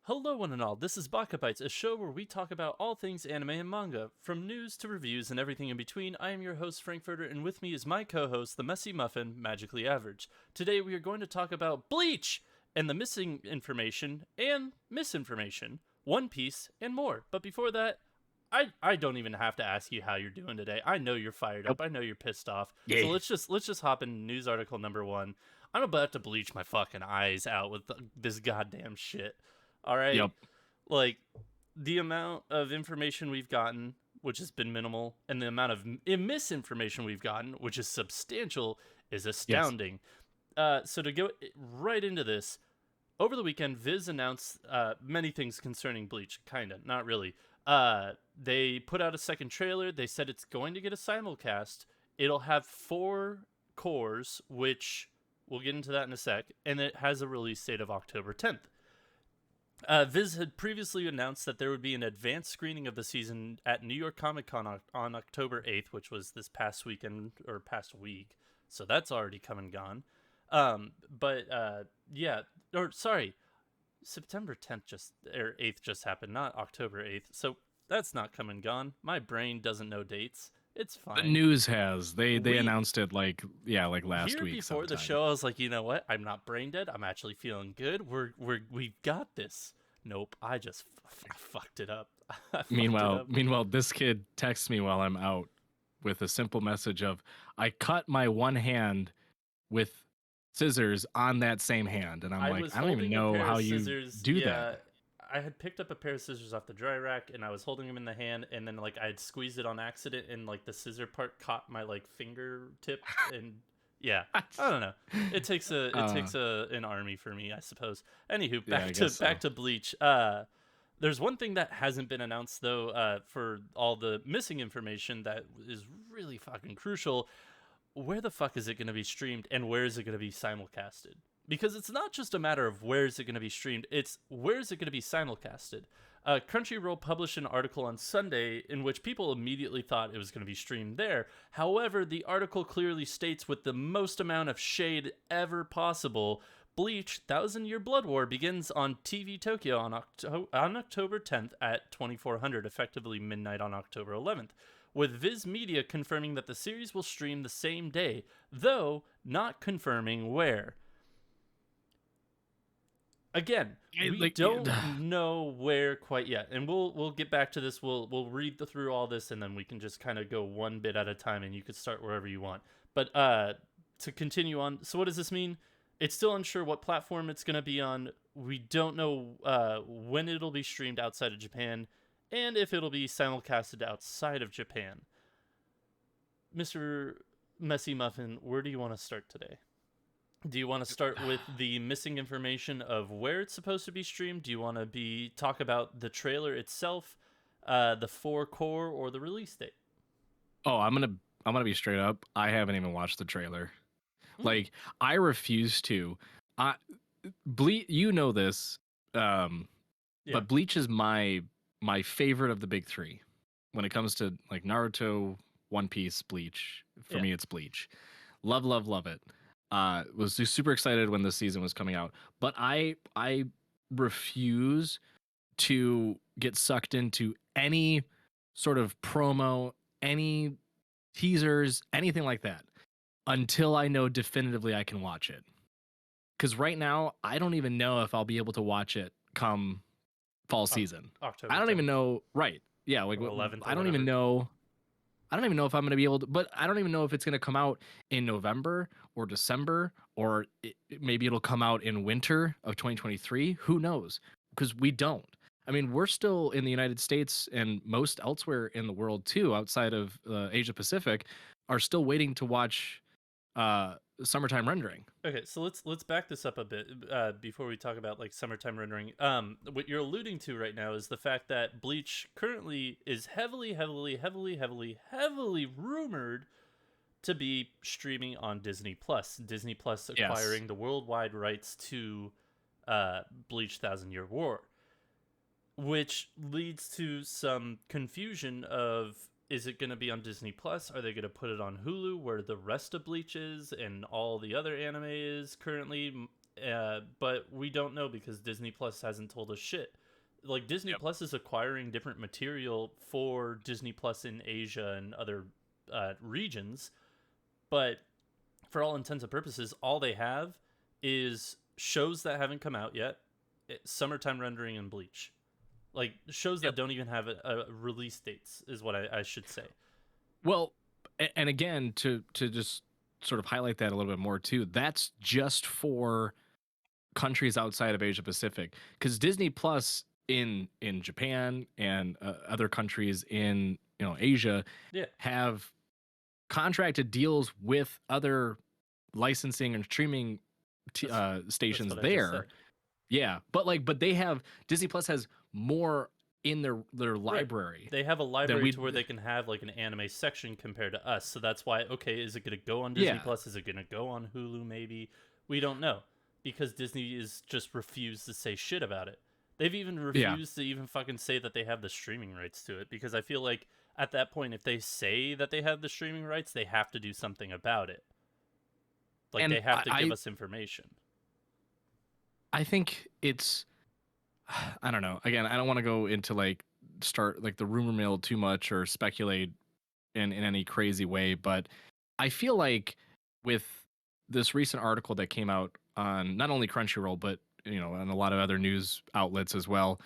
Hello, one and all. This is Baka&Co, a show where we talk about all things anime and manga, from news to reviews and everything in between. I am your host, Frankfurter, and with me is my co-host, the messy muffin, Magically Average. Today, we are going to talk about Bleach and the missing information and misinformation, One Piece, and more. But before that, I don't even have to ask you how you're doing today. I know you're fired up. Nope. I know you're pissed off. So Yeah. let's just hop in news article number one. I'm about to bleach my fucking eyes out with this goddamn shit. All right. Yep. Like the amount of information we've gotten, which has been minimal, and the amount of misinformation we've gotten, which is substantial, is astounding. So to go right into this, over the weekend, Viz announced many things concerning Bleach. Kinda, not really. They put out a second trailer. They said it's going to get a simulcast. It'll have 4 cores, which we'll get into that in a sec, and it has a release date of October 10th. Viz had previously announced that there would be an advanced screening of the season at New York Comic Con on October 8th, which was this past weekend, or past week. So that's already come and gone. September 10th or 8th just happened, not October 8th. So that's not come and gone. My brain doesn't know dates. It's fine. The news has. They announced it like last Here week. Before the show, I was like, you know what? I'm not brain dead. I'm actually feeling good. We've got this. Nope. I just fucked it up. Meanwhile, this kid texts me while I'm out with a simple message of, "I cut my one hand with scissors on that same hand," and I'm like, I don't even know how you do that. I had picked up a pair of scissors off the dry rack, and I was holding them in the hand, and then like I had squeezed it on accident, and like the scissor part caught my like fingertip, and yeah, I don't know. It takes an army for me, I suppose. Anywho, back to Bleach. There's one thing that hasn't been announced though, for all the missing information that is really fucking crucial. Where the fuck is it going to be streamed, and where is it going to be simulcasted? Because it's not just a matter of where is it going to be streamed, it's where is it going to be simulcasted. Crunchyroll published an article on Sunday in which people immediately thought it was going to be streamed there. However, the article clearly states, with the most amount of shade ever possible, Bleach Thousand Year Blood War begins on TV Tokyo on October 10th at 2400, effectively midnight on October 11th. With Viz Media confirming that the series will stream the same day, though not confirming where. Again, we don't know where quite yet, and we'll get back to this. We'll read through all this, and then we can just kind of go one bit at a time, and you could start wherever you want. But to continue on, so what does this mean? It's still unsure what platform it's going to be on. We don't know when it'll be streamed outside of Japan, and if it'll be simulcasted outside of Japan. Mr. Messy Muffin, where do you want to start today? Do you want to start with the missing information of where it's supposed to be streamed? Do you want to talk about the trailer itself, the 4 core, or the release date? Oh, I'm gonna be straight up. I haven't even watched the trailer. Like, I refuse to. Bleach, you know this, but Bleach is my favorite of the big 3 when it comes to like Naruto, One Piece, Bleach. For me, it's Bleach. Love it. Was super excited when the season was coming out, but I refuse to get sucked into any sort of promo, any teasers, anything like that until I know definitively I can watch it. Because right now, I don't even know if I'll be able to watch it come fall season. October. I don't even know. Right? Yeah, like 11th. I don't even know. I don't even know if I'm going to be able to, but I don't even know if it's going to come out in November or December, or maybe it'll come out in winter of 2023. Who knows? Because we don't. I mean, we're still in the United States and most elsewhere in the world too, outside of Asia Pacific, are still waiting to watch summertime rendering. Okay, so let's back this up a bit before we talk about like summertime rendering. What you're alluding to right now is the fact that Bleach currently is heavily rumored to be streaming on Disney Plus. Disney Plus acquiring the worldwide rights to Bleach Thousand Year War, which leads to some confusion of, is it going to be on Disney Plus? Are they going to put it on Hulu, where the rest of Bleach is and all the other anime is currently? but we don't know because Disney Plus hasn't told us shit. Like, Disney Plus is acquiring different material for Disney Plus in Asia and other regions, but for all intents and purposes, all they have is shows that haven't come out yet, Summertime Rendering and Bleach. Like, shows that don't even have a release dates is what I should say. Well, and again, to just sort of highlight that a little bit more too, that's just for countries outside of Asia Pacific, because Disney Plus in Japan and other countries in Asia have contracted deals with other licensing and streaming stations there. Yeah, but they have Disney Plus has more in their library. Right. They have a library to where they can have like an anime section compared to us. So that's why, okay, is it going to go on Disney Plus? Is it going to go on Hulu maybe? We don't know, because Disney is just refused to say shit about it. They've even refused to even fucking say that they have the streaming rights to it, because I feel like at that point, if they say that they have the streaming rights, they have to do something about it. Like, they have to give us information. I think it's, I don't know. Again, I don't want to go into start the rumor mill too much or speculate in any crazy way, but I feel like with this recent article that came out on not only Crunchyroll, but on a lot of other news outlets as well,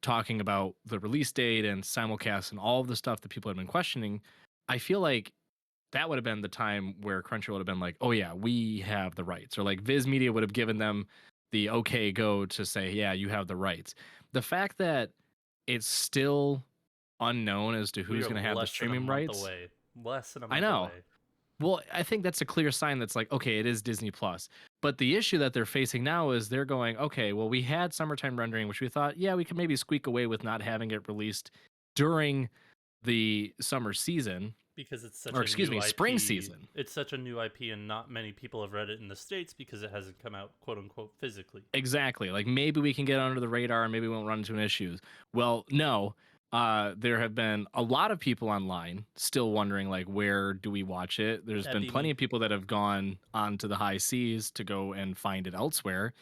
talking about the release date and simulcast and all of the stuff that people had been questioning, I feel like that would have been the time where Crunchyroll would have been like, oh yeah, we have the rights, or like Viz Media would have given them the okay go to say, yeah, you have the rights. The fact that it's still unknown as to who's going to have the streaming rights. Less than a month I know. away. Well, I think that's a clear sign that's like, okay, it is Disney Plus. But the issue that they're facing now is they're going, okay, well, we had Summertime Rendering, which we thought, yeah, we could maybe squeak away with not having it released during the summer season. Because it's such spring season. It's such a new IP, and not many people have read it in the States because it hasn't come out, quote unquote, physically. Exactly. Like, maybe we can get under the radar and maybe we won't run into issues. Well, no. There have been a lot of people online still wondering, like, where do we watch it? There's been plenty of people that have gone onto the high seas to go and find it elsewhere.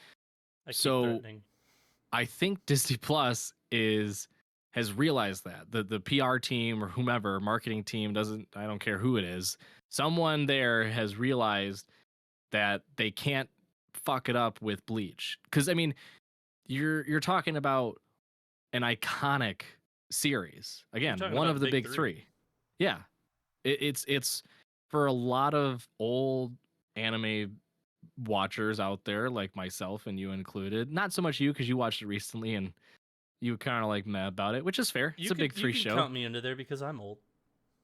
I think Disney Plus has realized that the PR team or whomever, marketing team, I don't care who it is, someone there has realized that they can't fuck it up with Bleach. Because I mean, you're talking about an iconic series, again, one of the big three. Yeah, it's for a lot of old anime watchers out there like myself and you included. Not so much you, because you watched it recently and you kind of like mad about it, which is fair. It's a big three show. You count me into there because I'm old.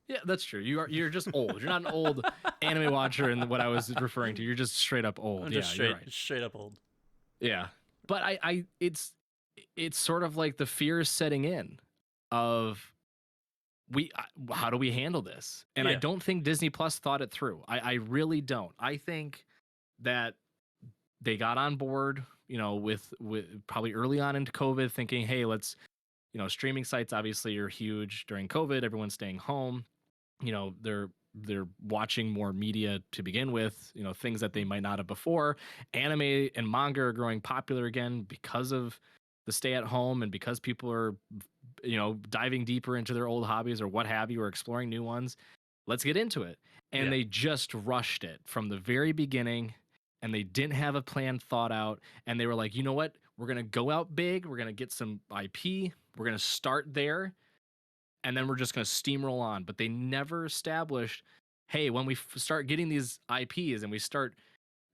Yeah, that's true. You're just old. You're not an old anime watcher in what I was referring to. You're just straight up old. I'm just straight up old. Yeah, but it's sort of like the fear is setting in of how do we handle this? And I don't think Disney Plus thought it through. I really don't. I think that they got on board, with probably early on into COVID, thinking, hey, let's, streaming sites obviously are huge during COVID. Everyone's staying home. They're watching more media to begin with, things that they might not have before. Anime and manga are growing popular again because of the stay at home and because people are, diving deeper into their old hobbies or what have you, or exploring new ones. Let's get into it. And they just rushed it from the very beginning, and they didn't have a plan thought out. And they were like, you know what? We're going to go out big. We're going to get some IP. We're going to start there. And then we're just going to steamroll on. But they never established, hey, when we start getting these IPs and we start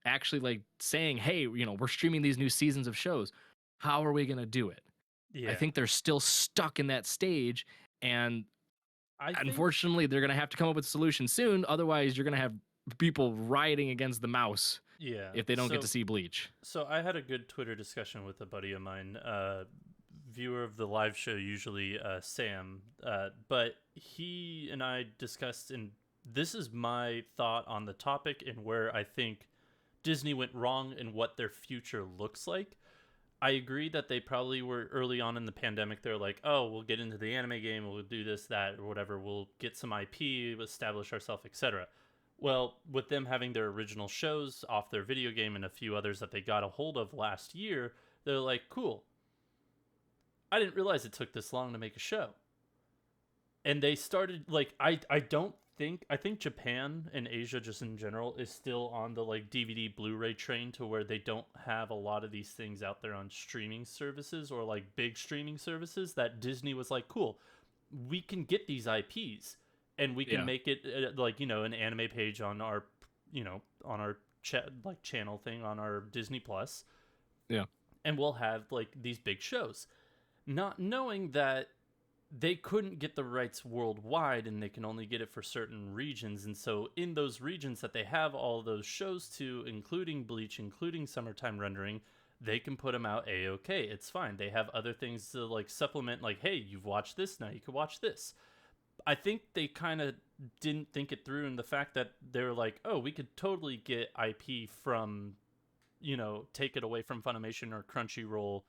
actually like saying, hey, we're streaming these new seasons of shows, how are we going to do it? Yeah. I think they're still stuck in that stage. And unfortunately, they're going to have to come up with a solution soon. Otherwise, you're going to have people rioting against the mouse. Yeah. If they don't get to see Bleach. So I had a good Twitter discussion with a buddy of mine, viewer of the live show, usually Sam, but he and I discussed, and this is my thought on the topic and where I think Disney went wrong and what their future looks like. I agree that they probably were early on in the pandemic. They're like, oh, we'll get into the anime game, we'll do this, that, or whatever. We'll get some IP, establish ourselves, etc. Well, with them having their original shows off their video game and a few others that they got a hold of last year, they're like, cool. I didn't realize it took this long to make a show. And they started like I don't think I think Japan and Asia just in general is still on the like DVD Blu-ray train to where they don't have a lot of these things out there on streaming services or like big streaming services that Disney was like, cool, we can get these IPs and we can Yeah. make it like, an anime page on our on our like channel thing on our Disney Plus, Yeah. and we'll have like these big shows, not knowing that they couldn't get the rights worldwide and they can only get it for certain regions. And so in those regions that they have all those shows to, including Bleach, including Summertime Rendering, they can put them out a-okay. It's fine. They have other things to like supplement, like, hey, you've watched this, now you can watch this. I think they kind of didn't think it through in the fact that they're like, oh, we could totally get IP from, take it away from Funimation or Crunchyroll,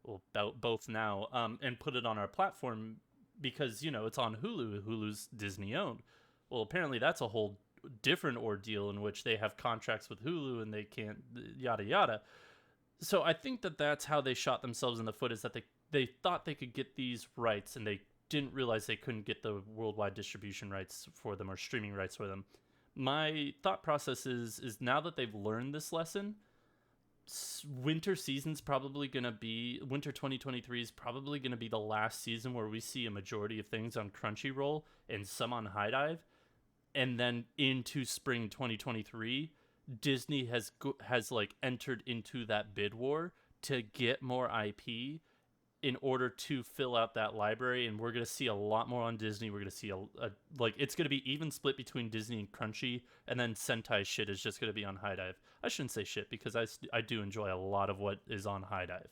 well, both now, and put it on our platform because it's on Hulu. Hulu's Disney owned. Well, apparently that's a whole different ordeal in which they have contracts with Hulu and they can't yada yada. So I think that that's how they shot themselves in the foot, is that they thought they could get these rights and they didn't realize they couldn't get the worldwide distribution rights for them or streaming rights for them. My thought process is now that they've learned this lesson, winter 2023 is probably gonna be the last season where we see a majority of things on Crunchyroll and some on High Dive, and then into spring 2023, Disney has like entered into that bid war to get more IP in order to fill out that library, and we're gonna see a lot more on Disney. We're gonna see like it's gonna be even split between Disney and Crunchy, and then Sentai shit is just gonna be on High Dive. I shouldn't say shit because I do enjoy a lot of what is on High Dive,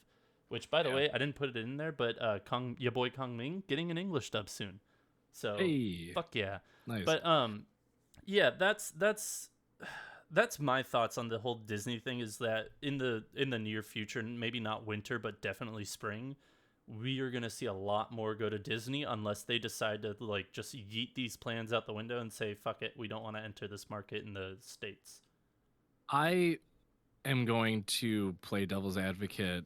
which by the way I didn't put it in there, but your boy Kong Ming getting an English dub soon, so Hey. fuck yeah. Nice. But yeah, that's my thoughts on the whole Disney thing, is that in the near future, maybe not winter but definitely spring, we are going to see a lot more go to Disney unless they decide to like just yeet these plans out the window and say, fuck it, we don't want to enter this market in the States. I am going to play devil's advocate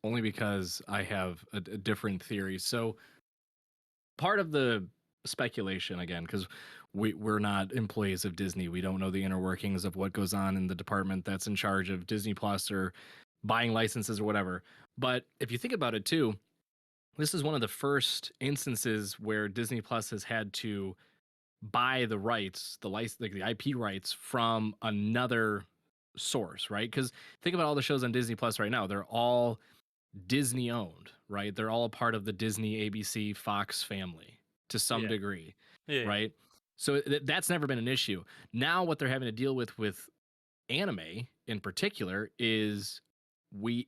only because I have a different theory. So part of the speculation, again, because we're not employees of Disney, we don't know the inner workings of what goes on in the department that's in charge of Disney Plus or buying licenses or whatever. But if you think about it too, this is one of the first instances where Disney Plus has had to buy the rights, like the IP rights from another source, right? Because think about all the shows on Disney Plus right now; they're all Disney owned, right? They're all a part of the Disney, ABC, Fox family to some degree, right? So that's never been an issue. Now, what they're having to deal with anime in particular is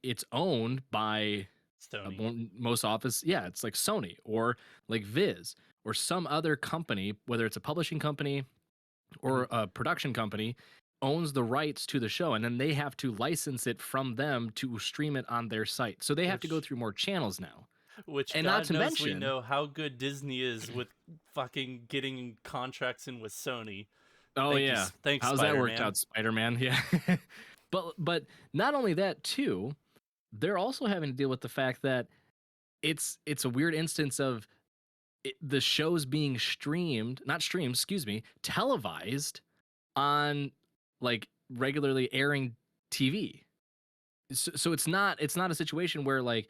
it's owned by Sony. Most office, it's like Sony or like Viz or some other company, whether it's a publishing company or a production company, owns the rights to the show, and then they have to license it from them to stream it on their site. So they have to go through more channels now. Which, and God not to knows, mention, we know how good Disney is with fucking getting contracts in with Sony. Oh yeah, thanks. How's Spider-Man. That worked out, Spider-Man? Yeah, but not only that too, they're also having to deal with the fact that it's a weird instance of the shows being televised on like regularly airing TV. So it's not a situation where like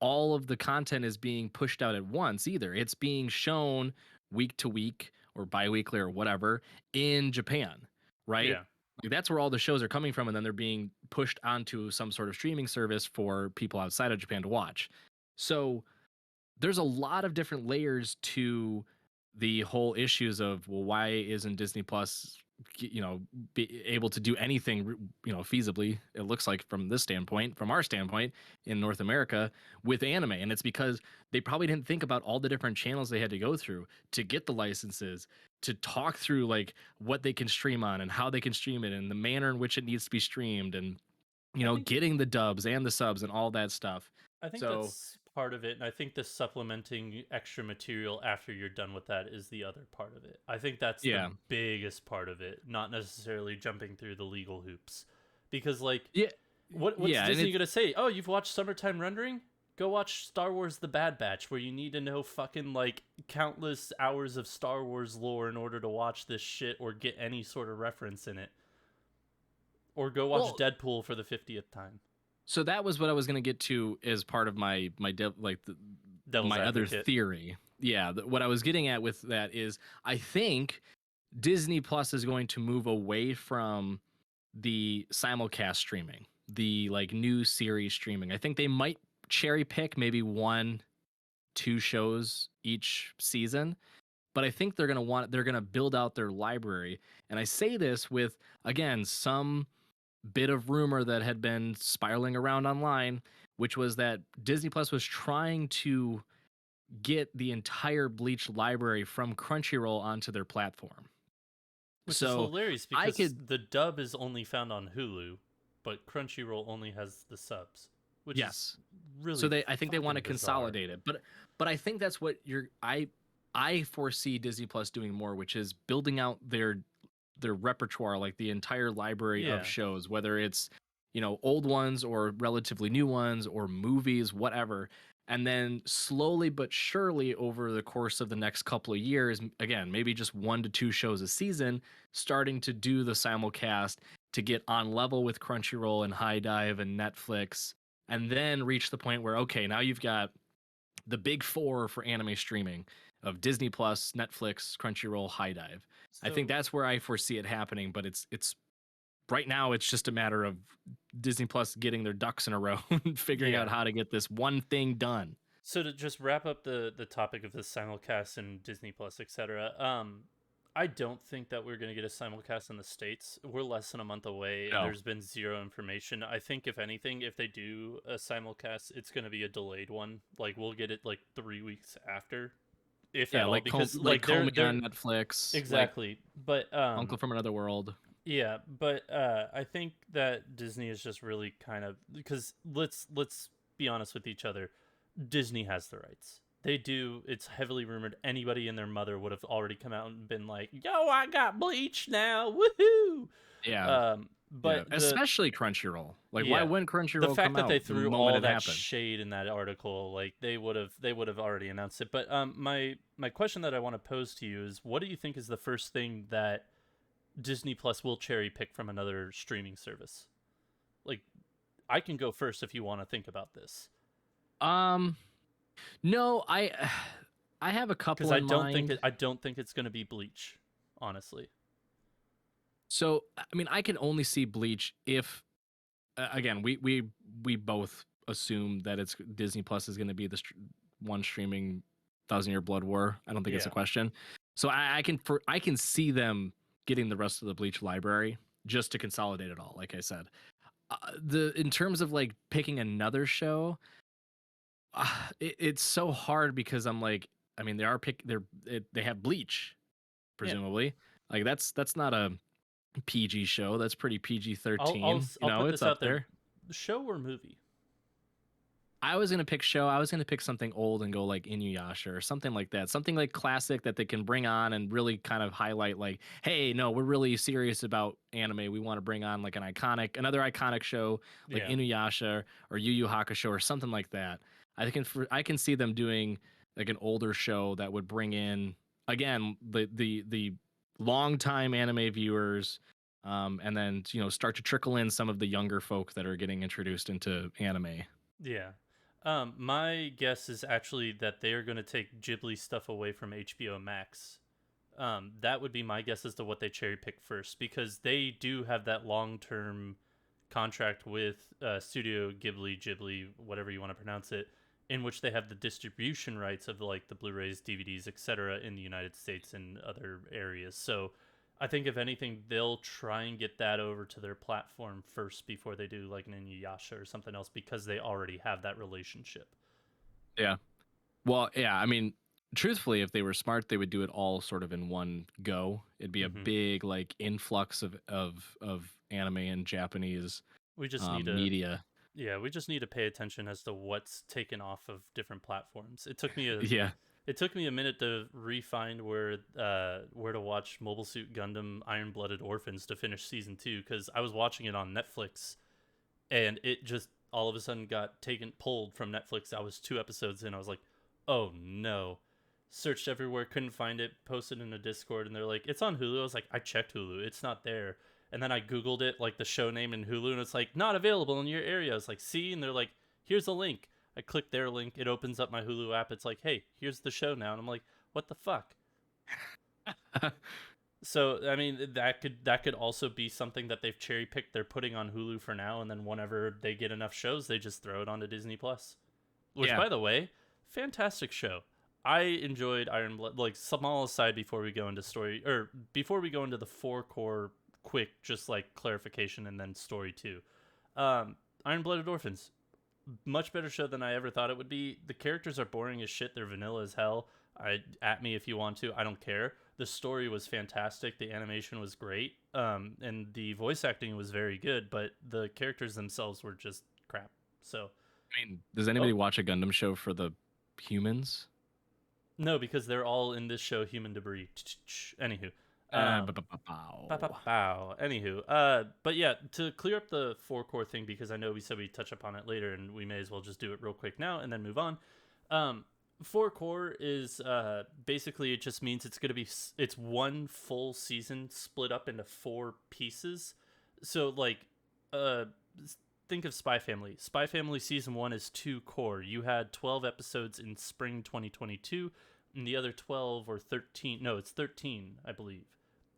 all of the content is being pushed out at once either. It's being shown week to week or bi-weekly or whatever in Japan, right? Yeah. Like that's where all the shows are coming from, and then they're being pushed onto some sort of streaming service for people outside of Japan to watch. So there's a lot of different layers to the whole issues of, well, why isn't Disney Plus, be able to do anything, feasibly, it looks like from our standpoint in North America with anime. And it's because they probably didn't think about all the different channels they had to go through to get the licenses, to talk through like what they can stream on and how they can stream it and the manner in which it needs to be streamed, and getting the dubs and the subs and all that stuff. I think so that's part of it, and I think the supplementing extra material after you're done with that is the other part of it. I think that's the biggest part of it, not necessarily jumping through the legal hoops. Because like what's Disney gonna say? Oh, you've watched Summertime Rendering? Go watch Star Wars The Bad Batch, where you need to know fucking like countless hours of Star Wars lore in order to watch this shit or get any sort of reference in it. Or go watch Deadpool for the 50th time. So that was what I was going to get to as part of my other theory. Yeah, what I was getting at with that is I think Disney Plus is going to move away from the simulcast streaming, the like new series streaming. I think they might cherry pick maybe 1-2 shows each season, but I think they're going to build out their library. And I say this with, again, some bit of rumor that had been spiraling around online, which was that Disney Plus was trying to get the entire Bleach library from Crunchyroll onto their platform. Which is hilarious because the dub is only found on Hulu, but Crunchyroll only has the subs. Which is really so I think they want to consolidate it. But I think that's what I foresee Disney Plus doing more, which is building out their repertoire, like the entire library of shows, whether it's, you know, old ones or relatively new ones or movies, whatever. And then slowly but surely over the course of the next couple of years, again, maybe just 1-2 shows a season, starting to do the simulcast to get on level with Crunchyroll and High Dive and Netflix, and then reach the point where, okay, now you've got the big four for anime streaming of Disney Plus, Netflix, Crunchyroll, High Dive. So, I think that's where I foresee it happening, but it's right now it's just a matter of Disney Plus getting their ducks in a row and figuring out how to get this one thing done. So to just wrap up the topic of the simulcast and Disney Plus, etc. I don't think that we're going to get a simulcast in the States. We're less than a month away. No. There's been zero information. I think, if anything, if they do a simulcast, it's going to be a delayed one. Like, we'll get it, like, 3 weeks after. If at all, because, they're on Netflix. Exactly. Like, but Uncle from Another World. Yeah, but I think that Disney is just really kind of... Because let's be honest with each other. Disney has the rights. They do. It's heavily rumored anybody and their mother would have already come out and been like, yo, I got Bleach now. Woohoo! Yeah. But especially Crunchyroll. Like, why wouldn't Crunchyroll come out? The fact that they threw all that shade in that article, like, they would have already announced it. But my question that I want to pose to you is, what do you think is the first thing that Disney Plus will cherry pick from another streaming service? Like, I can go first if you want to think about this. No, I have a couple. Because I don't think it's going to be Bleach, honestly. So I mean, I can only see Bleach if, again, we both assume that it's Disney Plus is going to be the one streaming 1,000-Year Blood War. I don't think it's a question. So I can see them getting the rest of the Bleach library just to consolidate it all. Like I said, in terms of like picking another show. It's so hard because I'm like, I mean, they have Bleach, presumably. Like that's not a PG show. That's pretty PG-13. I'll put this out there. Show or movie? I was gonna pick show. I was gonna pick something old and go like Inuyasha or something like that. Something like classic that they can bring on and really kind of highlight. Like, hey, no, we're really serious about anime. We want to bring on like another iconic show like Inuyasha or Yu Yu Hakusho or something like that. I can see them doing like an older show that would bring in, again, the longtime anime viewers, and then, you know, start to trickle in some of the younger folk that are getting introduced into anime. Yeah. My guess is actually that they are going to take Ghibli stuff away from HBO Max. That would be my guess as to what they cherry pick first, because they do have that long-term contract with Studio Ghibli, whatever you want to pronounce it, in which they have the distribution rights of like the Blu-rays, DVDs, etc. in the United States and other areas. So I think if anything, they'll try and get that over to their platform first before they do like an Inuyasha or something else, because they already have that relationship. Yeah. Well, yeah, I mean, truthfully, if they were smart, they would do it all sort of in one go. It'd be a big like influx of anime and Japanese we just need media. Yeah, we just need to pay attention as to what's taken off of different platforms. It took me a Yeah. It took me a minute to re-find where to watch Mobile Suit Gundam Iron-Blooded Orphans to finish season 2, because I was watching it on Netflix and it just all of a sudden got pulled from Netflix. I was 2 episodes in. I was like, oh no. Searched everywhere, couldn't find it, posted in a Discord, and they're like, it's on Hulu. I was like, I checked Hulu, it's not there. And then I Googled it, like the show name in Hulu, and it's like, not available in your area. I was like, see? And they're like, here's a link. I click their link, it opens up my Hulu app. It's like, hey, here's the show now. And I'm like, what the fuck? So, I mean, that could also be something that they've cherry picked. They're putting on Hulu for now, and then whenever they get enough shows, they just throw it onto Disney Plus. Which, by the way, fantastic show. I enjoyed Iron Blood. Like, small aside before we go into story, or before we go into the 4 core quick, just like clarification and then story 2. Iron-Blooded Orphans, much better show than I ever thought it would be. The characters are boring as shit. They're vanilla as hell. At me if you want to. I don't care. The story was fantastic. The animation was great. And the voice acting was very good, but the characters themselves were just crap. So, I mean, does anybody watch a Gundam show for the humans? No, because they're all in this show human debris. Anywho. Anywho, but yeah, to clear up the 4 core thing, because I know we said we'd touch upon it later, and we may as well just do it real quick now and then move on. 4 core is basically, it just means it's one full season split up into 4 pieces. So like, think of Spy Family. Spy Family season 1 is 2 core. You had 12 episodes in spring 2022, and the other 12 or 13, no, it's 13, I believe,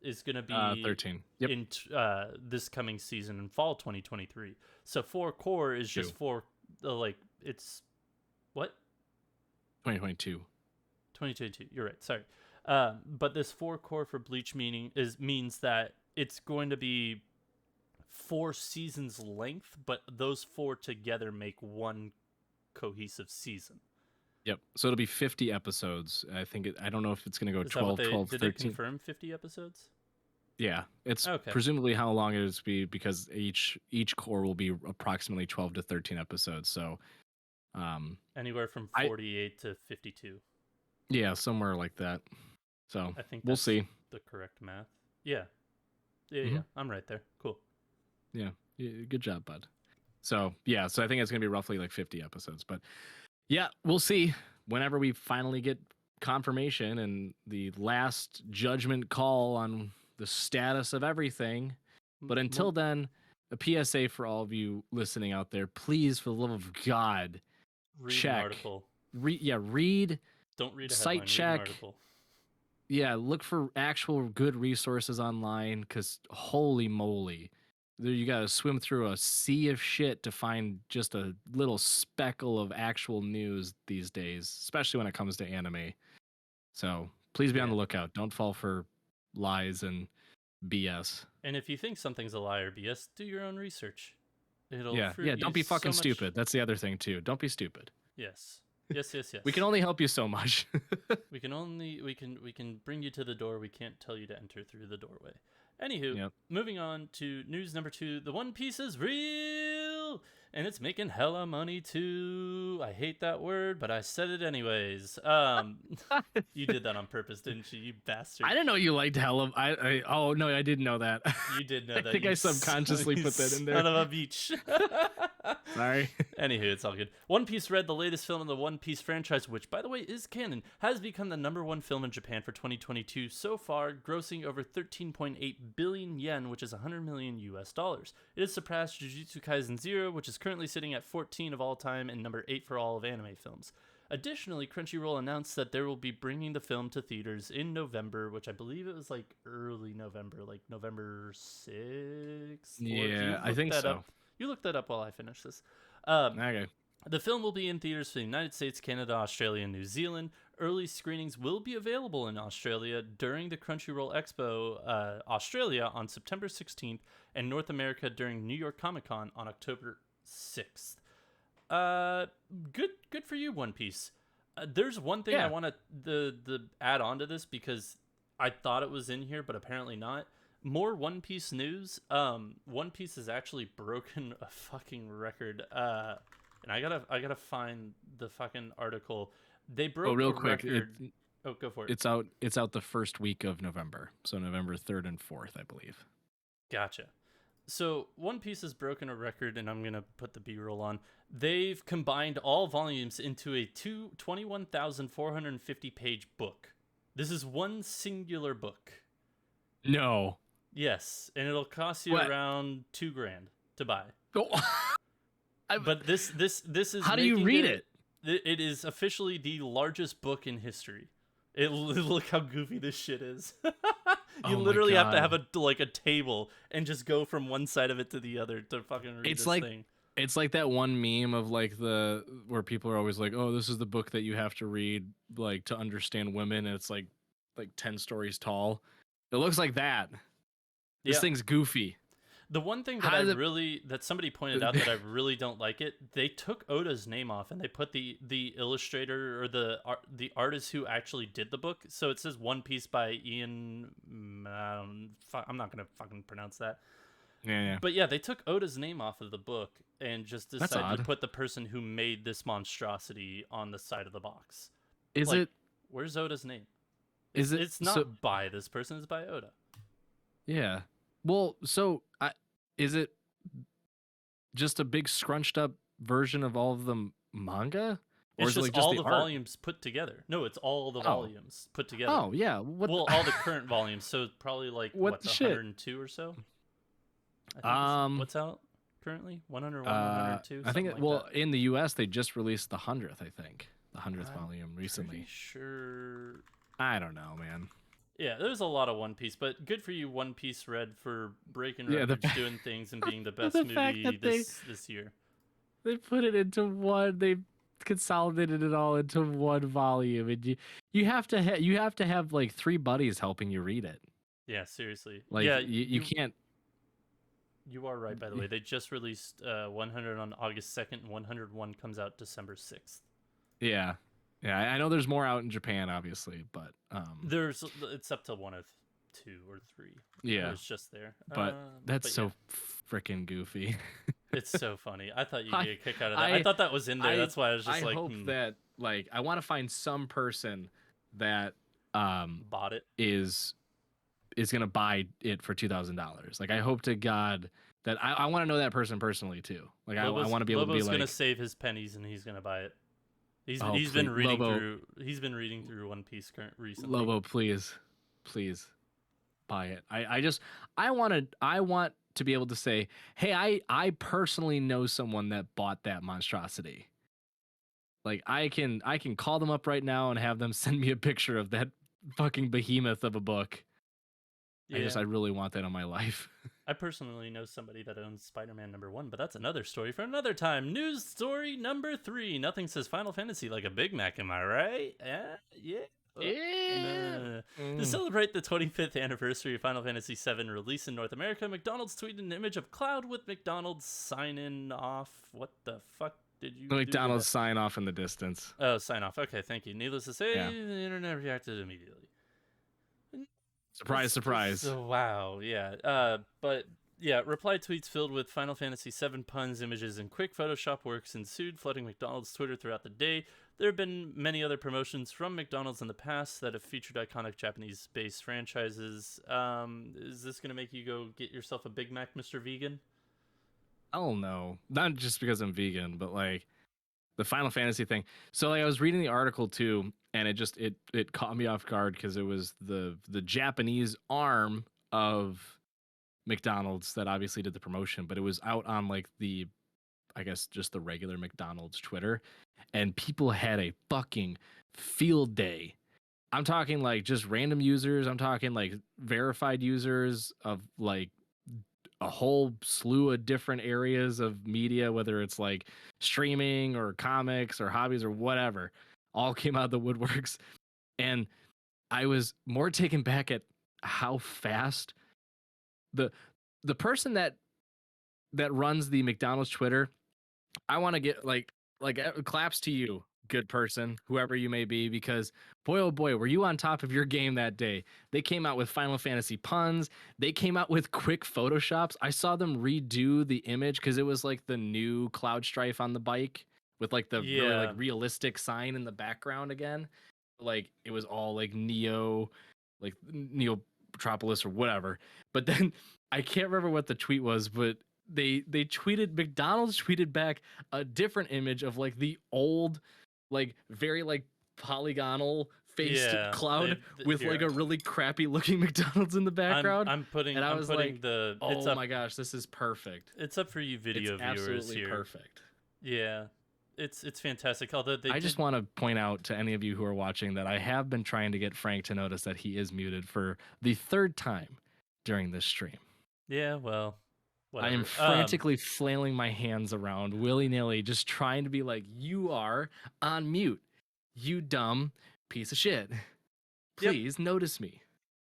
is going to be 13. Yep. In this coming season in fall 2023. So 4 core is just 4, it's what? 2022. 2022. You're right. Sorry. But this 4 core for Bleach means that it's going to be 4 seasons length, but those 4 together make one cohesive season. Yep. So it'll be 50 episodes. I think I don't know if it's going to go 12, 12, 13. Did they confirm 50 episodes? Yeah. It's presumably how long it is be, because each core will be approximately 12 to 13 episodes. So anywhere from 48 to 52. Yeah, somewhere like that. So I think we'll see. The correct math. Yeah. Yeah, I'm right there. Cool. Yeah. Good job, bud. So yeah, so I think it's gonna be roughly like 50 episodes. But yeah, we'll see whenever we finally get confirmation and the last judgment call on the status of everything. But until then, a PSA for all of you listening out there, please, for the love of God, read an article. Read. Don't read a site headline, check. read an article. Yeah, look for actual good resources online, because holy moly, you got to swim through a sea of shit to find just a little speckle of actual news these days, especially when it comes to anime. So please be on the lookout. Don't fall for lies and BS. And if you think something's a lie or BS, do your own research. Don't be fucking stupid. That's the other thing too. Don't be stupid. Yes. We can only help you so much. we can bring you to the door. We can't tell you to enter through the doorway. Anywho, moving on to news number 2. The One Piece is real, and it's making hella money too. I hate that word, but I said it anyways. You did that on purpose, didn't you bastard? I didn't know you liked hella. Oh no, I didn't know that. You did know that. I think I subconsciously put that in there. Son of a beach. Sorry. Anywho, it's all good. One Piece Red, the latest film in the One Piece franchise, which, by the way, is canon, has become the #1 film in Japan for 2022 so far, grossing over 13.8 billion yen, which is $100 million US. It has surpassed Jujutsu Kaisen 0, which is currently sitting at 14 of all time and number 8 for all of anime films. Additionally, Crunchyroll announced that they will be bringing the film to theaters in November, which I believe it was like early November, like November 6th. Yeah, I think so. You look that up while I finish this. Okay. The film will be in theaters for the United States, Canada, Australia, and New Zealand. Early screenings will be available in Australia during the Crunchyroll Expo Australia on September 16th, and North America during New York Comic Con on October 6th. Good for you, One Piece. There's one thing I want to add on to this, because I thought it was in here, but apparently not. More One Piece news. One Piece has actually broken a fucking record. And I gotta find the fucking article. They Oh, broke real a quick, record. Oh, go for it. it's out the first week of November, so November 3rd and 4th, I believe. Gotcha. So One Piece has broken a record, and I'm gonna put the B-roll on. They've combined all volumes into a 21,450 page book. This is one singular book. No. Yes, and it'll cost you What? around $2,000 to buy. Oh. But this is how do you read it? It is officially the largest book in history. Look how goofy this shit is. You literally have to have a table and just go from one side of it to the other to fucking read thing. It's like that one meme of like where people are always like, "Oh, this is the book that you have to read like to understand women." And it's like 10 stories tall. It looks like that. This thing's goofy. The one thing that that somebody pointed out that I really don't like it, they took Oda's name off and they put the illustrator or the artist who actually did the book. So it says One Piece by Ian. I'm not gonna fucking pronounce that. Yeah. But yeah, they took Oda's name off of the book and just decided to put the person who made this monstrosity on the side of the box. Where's Oda's name? It's not by this person, it's by Oda. Yeah. Well, so is it just a big scrunched up version of all of the manga? Or it's just all the volumes put together. No, it's all the volumes put together. Oh, yeah. All the current volumes. So probably like, what 102 or so? I think what's out currently? 101, 102? I think, in the US, they just released the 100th, I think. The 100th volume recently. Sure. I don't know, man. Yeah, there's a lot of One Piece, but good for you, One Piece Red, for breaking records, doing things, and being the best movie this year. They put it into one. They consolidated it all into one volume, and you have to have like 3 buddies helping you read it. Yeah, seriously. Like, you can't. You are right, by the way. They just released 100 on August 2nd, and 101 comes out December 6th. Yeah. Yeah, I know there's more out in Japan, obviously, but it's up to 1 of 2 or 3. Yeah, it's just there. But that's so freaking goofy. It's so funny. I thought you'd get a kick out of that. I thought that was in there. That's why I was just I hope that I want to find some person that bought it is gonna buy it for $2,000. Like, I hope to God that I want to know that person personally too. Like, I want to be able to be like, gonna save his pennies and he's gonna buy it. He's been reading through One Piece recently. Lobo, please buy it. I want to be able to say, hey, I personally know someone that bought that monstrosity. Like, I can call them up right now and have them send me a picture of that fucking behemoth of a book. Yeah. I really want that in my life. I personally know somebody that owns Spider-Man #1, but that's another story for another time. News story number 3. Nothing says Final Fantasy like a Big Mac, am I right? Yeah. To celebrate the 25th anniversary of Final Fantasy VII release in North America, McDonald's tweeted an image of Cloud with McDonald's sign-in off. What the fuck did you do? McDonald's sign off in the distance. Oh, sign off. Okay, thank you. Needless to say, the internet reacted immediately. Surprise. So, wow, yeah. But yeah, reply tweets filled with Final Fantasy VII puns, images, and quick Photoshop works ensued, flooding McDonald's Twitter throughout the day. There have been many other promotions from McDonald's in the past that have featured iconic Japanese-based franchises. Is this going to make you go get yourself a Big Mac, Mr. Vegan? Oh, no. Not just because I'm vegan, but like the Final Fantasy thing. So I was reading the article too, and it caught me off guard because it was the Japanese arm of McDonald's that obviously did the promotion, but it was out on like I guess just the regular McDonald's Twitter, and people had a fucking field day. I'm talking like just random users. I'm talking like verified users of like a whole slew of different areas of media, whether it's like streaming or comics or hobbies or whatever, all came out of the woodworks. And I was more taken back at how fast the person that runs the McDonald's Twitter, I want to get like claps to you, good person, whoever you may be, because boy, oh boy, were you on top of your game that day. They came out with Final Fantasy puns. They came out with quick Photoshops. I saw them redo the image because it was like the new Cloud Strife on the bike with like the really like realistic sign in the background again. Like it was all like Neo Metropolis or whatever. But then I can't remember what the tweet was, but they tweeted, McDonald's tweeted back a different image of like the old, like very like polygonal faced cloud with like a really crappy looking McDonald's in the background. I'm putting like, the oh my gosh, this is perfect. It's up for you video it's viewers absolutely here. Perfect. Yeah. It's fantastic. Although I just want to point out to any of you who are watching that I have been trying to get Frank to notice that he is muted for the third time during this stream. Yeah, well, whatever. I am frantically flailing my hands around willy-nilly, just trying to be like, you are on mute, you dumb piece of shit. Please notice me.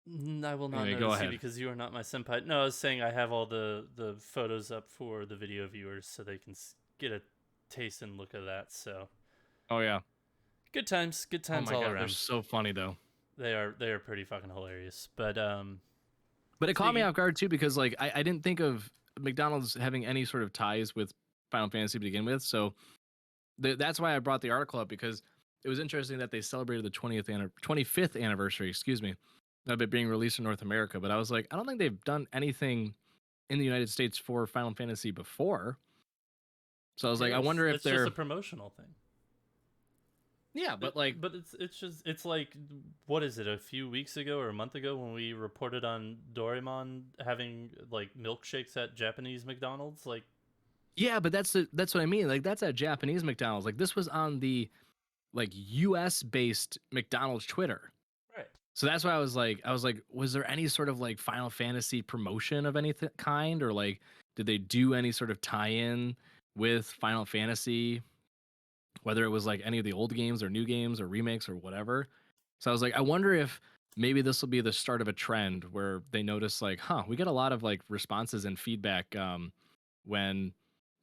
I will not notice you because you are not my senpai. No, I was saying I have all the photos up for the video viewers so they can get a taste and look at that. So oh yeah, good times oh my all God, around. They're so funny though. They are pretty fucking hilarious. But it caught me off guard too, because like I didn't think of McDonald's having any sort of ties with Final Fantasy to begin with, so that's why I brought the article up, because it was interesting that they celebrated the 25th anniversary, of it being released in North America. But I was like, I don't think they've done anything in the United States for Final Fantasy before. So I was like, I wonder if they're just a promotional thing. Yeah, but like, but it's like, what is it? A few weeks ago or a month ago when we reported on Doraemon having like milkshakes at Japanese McDonald's, like. Yeah, but that's what I mean. Like that's at Japanese McDonald's. Like this was on the like US based McDonald's Twitter. Right. So that's why I was like, was there any sort of like Final Fantasy promotion of any kind, or like did they do any sort of tie-in with Final Fantasy, whether it was like any of the old games or new games or remakes or whatever? So I was like, I wonder if maybe this will be the start of a trend where they notice like, we get a lot of like responses and feedback when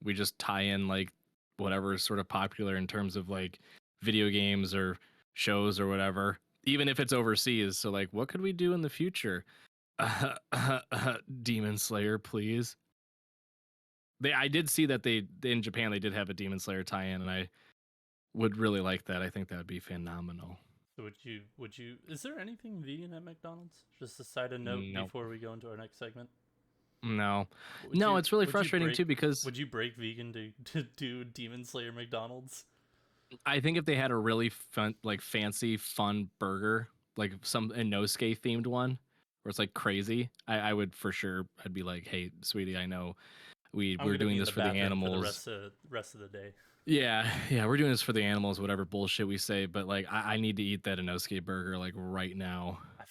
we just tie in like whatever is sort of popular in terms of like video games or shows or whatever, even if it's overseas. So like, what could we do in the future? Demon Slayer, please. I did see that they in Japan they did have a Demon Slayer tie-in, and I would really like that. I think that would be phenomenal. So would you is there anything vegan at McDonald's? Just a side note before we go into our next segment. No, it's really frustrating too, because would you break vegan to do Demon Slayer McDonald's? I think if they had a really fun, like fancy, fun burger, like some Inosuke themed one, where it's like crazy, I would for sure. I'd be like, hey, sweetie, I know we're doing this for the animals. For the rest of the day. Yeah, we're doing this for the animals, whatever bullshit we say. But like, I need to eat that Inosuke burger like right now. I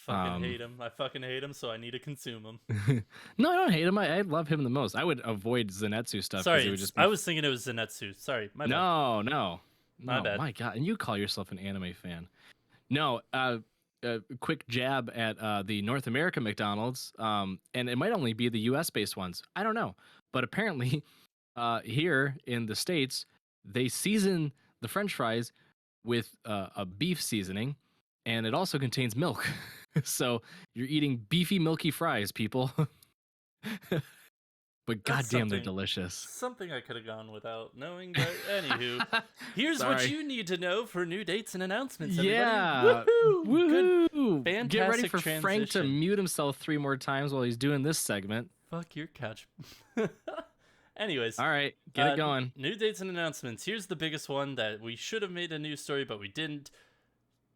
fucking hate him, so I need to consume him. No, I don't hate him. I love him the most. I would avoid Zenitsu stuff. Sorry, I was thinking it was Zenitsu. Sorry, my bad. No. My bad. My God, and you call yourself an anime fan? No, a quick jab at the North American McDonald's, and it might only be the U.S. based ones. I don't know, but apparently, here in the States, they season the French fries with a beef seasoning, and it also contains milk. So you're eating beefy, milky fries, people. But goddamn, they're delicious. Something I could have gone without knowing, but anywho, here's what you need to know for new dates and announcements. Everybody. Yeah, woohoo! Good, fantastic. Get ready for transition. Frank to mute himself 3 more times while he's doing this segment. Fuck your couch. Anyways, all right, get it going. New dates and announcements. Here's the biggest one that we should have made a news story, but we didn't.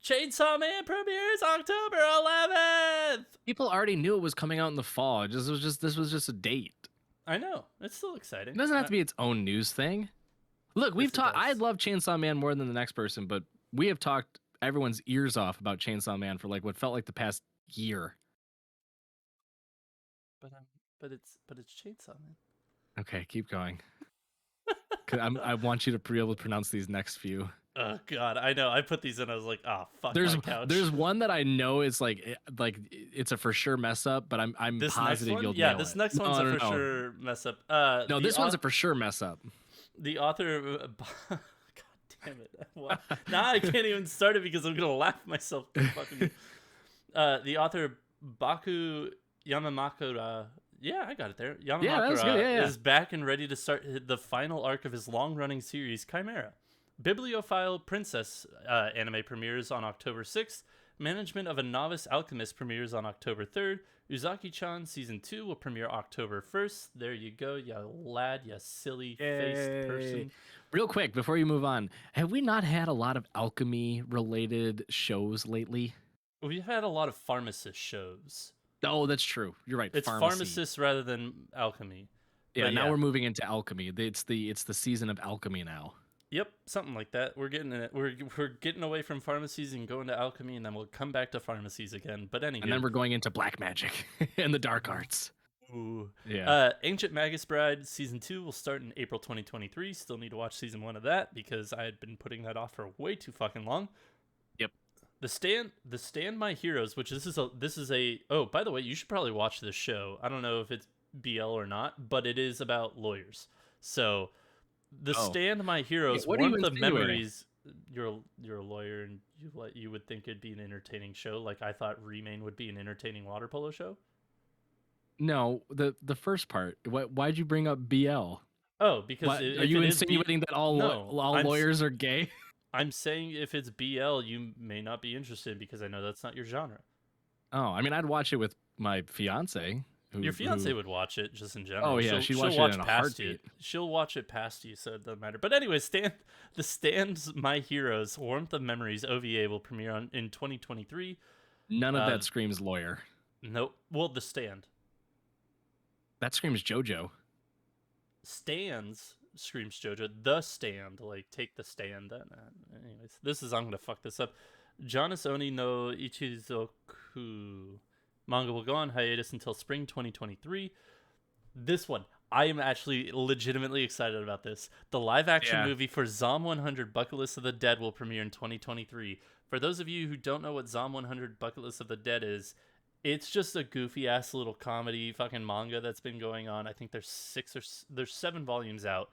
Chainsaw Man premieres October 11th. People already knew it was coming out in the fall. This was just a date. I know. It's still exciting. It doesn't have to be its own news thing. Look, we've talked. I love Chainsaw Man more than the next person, but we have talked everyone's ears off about Chainsaw Man for like what felt like the past year. But it's Chainsaw Man. Okay, keep going. 'Cause I want you to be able to pronounce these next few. Oh God, I know. I put these in. I was like, oh fuck. There's my couch. There's one that I know is like it's a for sure mess up, but I'm positive you'll nail it. This next one's a for sure mess up. No, this one's a for sure mess up. The author, God damn it. Well, now I can't even start it because I'm going to laugh myself. Fucking... the author Baku Yamamakura, yeah, I got it there. Yamamakura is back and ready to start the final arc of his long-running series, Chimera. Bibliophile Princess anime premieres on October 6th. Management of a Novice Alchemist premieres on October 3rd. Uzaki-chan Season 2 will premiere October 1st. There you go, you lad, you silly-faced person. Real quick, before you move on, have we not had a lot of alchemy-related shows lately? We've had a lot of pharmacist shows. Oh, that's true. You're right. It's pharmacists rather than alchemy. Yeah, now we're moving into alchemy. It's the season of alchemy now. Yep, something like that. We're getting it. We're getting away from pharmacies and going to alchemy, and then we'll come back to pharmacies again. But anyway, and then we're going into black magic and the dark arts. Ooh. Yeah. Ancient Magus Bride Season 2 will start in April 2023. Still need to watch Season 1 of that because I had been putting that off for way too fucking long. Yep. The Stand My Heroes, which this is a oh, by the way, you should probably watch this show. I don't know if it's BL or not, but it is about lawyers. So Stand My Heroes, warmth of memories. You're a lawyer, and you would think it'd be an entertaining show. Like I thought Remain would be an entertaining water polo show. No, the first part. Why'd you bring up BL? Oh, because are you insinuating that all lawyers are gay? I'm saying if it's BL, you may not be interested because I know that's not your genre. Oh, I mean, I'd watch it with my fiance. Your fiance would watch it just in general. Oh yeah, she'll watch it in a heartbeat. She'll watch it past you, so it doesn't matter. But anyway, the Stand's My Heroes, Warmth of Memories OVA will premiere in 2023. None of that screams lawyer. Nope. Well, The Stand. That screams JoJo. Stands screams JoJo. The Stand, like take the stand. Anyways, I'm gonna fuck this up. Jonas Oni no Ichizoku. Manga will go on hiatus until spring 2023. This one, I am actually legitimately excited about this. The live-action movie for Zom 100 Bucket List of the Dead will premiere in 2023. For those of you who don't know what Zom 100 Bucket List of the Dead is, it's just a goofy-ass little comedy fucking manga that's been going on. I think there's 7 volumes out.